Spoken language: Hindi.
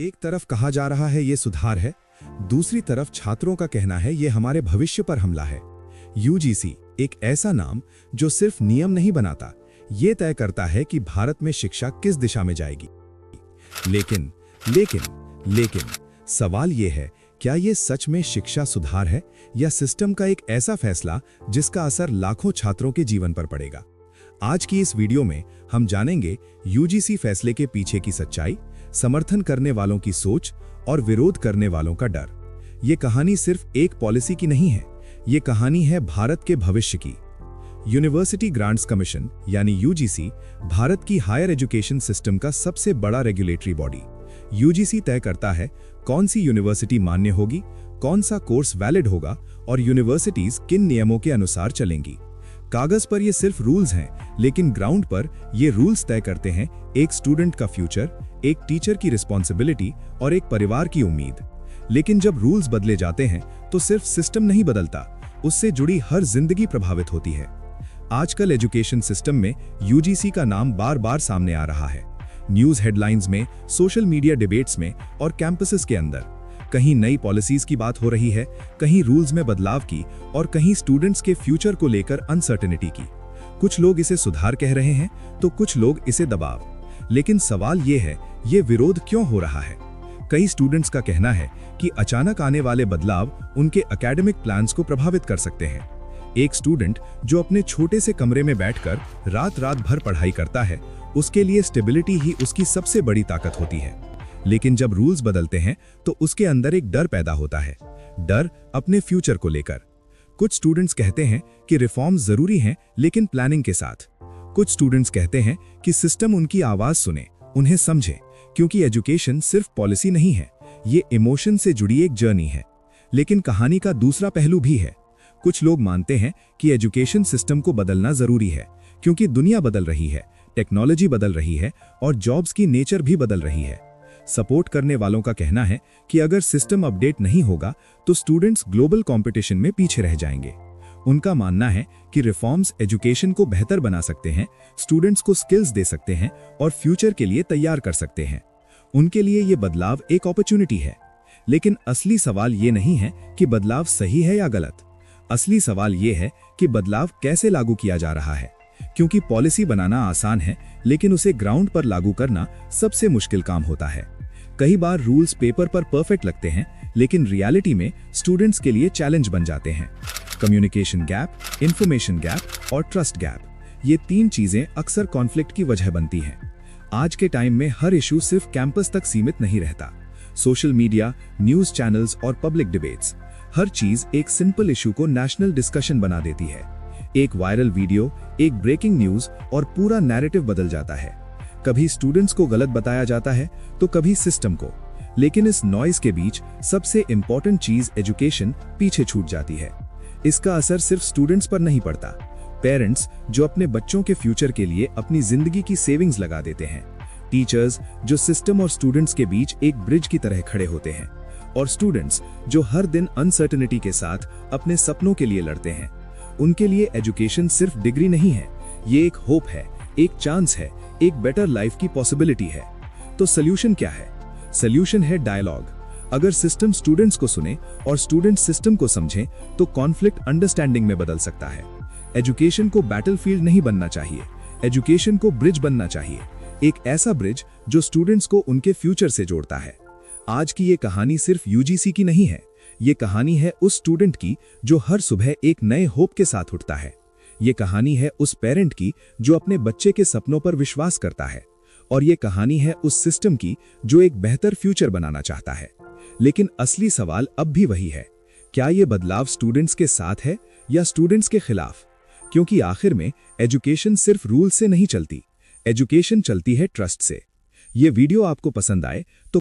एक तरफ कहा जा रहा है ये सुधार है, दूसरी तरफ छात्रों का कहना है ये हमारे भविष्य पर हमला है। यूजीसी एक ऐसा नाम जो सिर्फ नियम नहीं बनाता, ये तय करता है कि भारत में शिक्षा किस दिशा में जाएगी। लेकिन लेकिन लेकिन सवाल ये है, क्या ये सच में शिक्षा सुधार है या सिस्टम का एक ऐसा फैसला जिसका असर लाखों छात्रों के जीवन पर पड़ेगा? आज की इस वीडियो में हम जानेंगे यूजीसी फैसले के पीछे की सच्चाई, समर्थन करने वालों की सोच और विरोध करने वालों का डर। ये कहानी सिर्फ एक पॉलिसी की नहीं है, ये कहानी है भारत के भविष्य की। यूनिवर्सिटी ग्रांट्स कमीशन यानी यूजीसी भारत की हायर एजुकेशन सिस्टम का सबसे बड़ा रेगुलेटरी बॉडी। यूजीसी तय करता है कौन सी यूनिवर्सिटी मान्य होगी, कौन सा कोर्स वैलिड होगा और यूनिवर्सिटीज किन नियमों के अनुसार चलेंगी। कागज पर ये सिर्फ रूल्स हैं, लेकिन ग्राउंड पर ये रूल्स तय करते हैं एक स्टूडेंट का फ्यूचर, एक टीचर की रिस्पॉन्सिबिलिटी और एक परिवार की उम्मीद। लेकिन जब रूल्स बदले जाते हैं तो सिर्फ सिस्टम नहीं बदलता, उससे जुड़ी हर जिंदगी प्रभावित होती है। आजकल एजुकेशन सिस्टम में यूजीसी का नाम बार बार सामने आ रहा है। न्यूज़ हेडलाइंस में, सोशल मीडिया डिबेट्स में और कैंपसेस के अंदर। कहीं नई पॉलिसीज की बात हो रही है, कहीं रूल्स में बदलाव की और कहीं स्टूडेंट्स के फ्यूचर को लेकर अनसर्टेनिटी की। कुछ लोग इसे सुधार कह रहे हैं तो कुछ लोग इसे दबाव। लेकिन सवाल ये है, ये विरोध क्यों हो रहा है? कई स्टूडेंट्स का कहना है कि अचानक आने वाले बदलाव उनके एकेडमिक प्लान्स को प्रभावित कर सकते हैं। एक स्टूडेंट जो अपने छोटे से कमरे में बैठकर रात भर पढ़ाई करता है, उसके लिए स्टेबिलिटी ही उसकी सबसे बड़ी ताकत होती है। लेकिन जब रूल्स बदलते हैं तो उसके अंदर एक डर पैदा होता है, डर अपने फ्यूचर को लेकर। कुछ स्टूडेंट्स कहते हैं कि रिफॉर्म्स जरूरी हैं, लेकिन प्लानिंग के साथ। कुछ स्टूडेंट्स कहते हैं कि सिस्टम उनकी आवाज सुने, उन्हें समझे, क्योंकि एजुकेशन सिर्फ पॉलिसी नहीं है, ये इमोशन से जुड़ी एक जर्नी है। लेकिन कहानी का दूसरा पहलू भी है। कुछ लोग मानते हैं कि एजुकेशन सिस्टम को बदलना जरूरी है, क्योंकि दुनिया बदल रही है, टेक्नोलॉजी बदल रही है और जॉब्स की नेचर भी बदल रही है। सपोर्ट करने वालों का कहना है कि अगर सिस्टम अपडेट नहीं होगा तो स्टूडेंट्स ग्लोबल कंपटीशन में पीछे रह जाएंगे। उनका मानना है कि रिफॉर्म्स एजुकेशन को बेहतर बना सकते हैं, स्टूडेंट्स को स्किल्स दे सकते हैं और फ्यूचर के लिए तैयार कर सकते हैं। उनके लिए ये बदलाव एक अपॉर्चुनिटी है। लेकिन असली सवाल ये नहीं है कि बदलाव सही है या गलत। असली सवाल ये है कि बदलाव कैसे लागू किया जा रहा है, क्योंकि पॉलिसी बनाना आसान है, लेकिन उसे ग्राउंड पर लागू करना सबसे मुश्किल काम होता है। कई बार रूल्स पेपर पर परफेक्ट लगते हैं, लेकिन रियलिटी में स्टूडेंट्स के लिए चैलेंज बन जाते हैं। कम्युनिकेशन गैप, इंफॉर्मेशन गैप और ट्रस्ट गैप, ये तीन चीजें अक्सर कॉन्फ्लिक्ट की वजह बनती हैं। आज के टाइम में हर इशू सिर्फ कैंपस तक सीमित नहीं रहता। सोशल मीडिया, न्यूज चैनल्स और पब्लिक डिबेट्स, हर चीज एक सिंपल इशू को नेशनल डिस्कशन बना देती है। एक वायरल वीडियो, एक ब्रेकिंग न्यूज और पूरा नैरेटिव बदल जाता है। कभी स्टूडेंट्स को गलत बताया जाता है तो कभी सिस्टम को। लेकिन इस नॉइज के बीच सबसे इंपॉर्टेंट चीज एजुकेशन पीछे छूट जाती है। इसका असर सिर्फ स्टूडेंट्स पर नहीं पड़ता। पेरेंट्स जो अपने बच्चों के फ्यूचर के लिए अपनी जिंदगी की सेविंग्स लगा देते हैं, टीचर्स जो सिस्टम और स्टूडेंट्स के बीच एक ब्रिज की तरह खड़े होते हैं, और स्टूडेंट्स जो हर दिन अनसर्टेनिटी के साथ अपने सपनों के लिए लड़ते हैं। उनके लिए एजुकेशन सिर्फ डिग्री नहीं है, ये एक होप है, एक चांस है, एक बेटर लाइफ की पॉसिबिलिटी है। तो सॉल्यूशन क्या है? सॉल्यूशन है डायलॉग। अगर सिस्टम स्टूडेंट्स को सुने और स्टूडेंट्स सिस्टम को समझें तो कॉन्फ्लिक्ट अंडरस्टैंडिंग में बदल सकता है। एजुकेशन को बैटलफील्ड नहीं बनना चाहिए, एजुकेशन को ब्रिज बनना चाहिए। एक ऐसा ब्रिज जो स्टूडेंट्स को उनके फ्यूचर से जोड़ता है। आज की ये कहानी सिर्फ यूजीसी की नहीं है, ये कहानी है उस स्टूडेंट की जो हर सुबह एक नए होप के साथ उठता है। ये कहानी है उस पेरेंट की जो अपने बच्चे के सपनों पर विश्वास करता है। और ये कहानी है उस सिस्टम की जो एक बेहतर फ्यूचर बनाना चाहता है। लेकिन असली सवाल अब भी वही है, क्या ये बदलाव स्टूडेंट्स के साथ है या स्टूडेंट्स के खिलाफ? क्योंकि आखिर में एजुकेशन सिर्फ रूल से नहीं चलती, एजुकेशन चलती है ट्रस्ट से। ये वीडियो आपको पसंद आए तो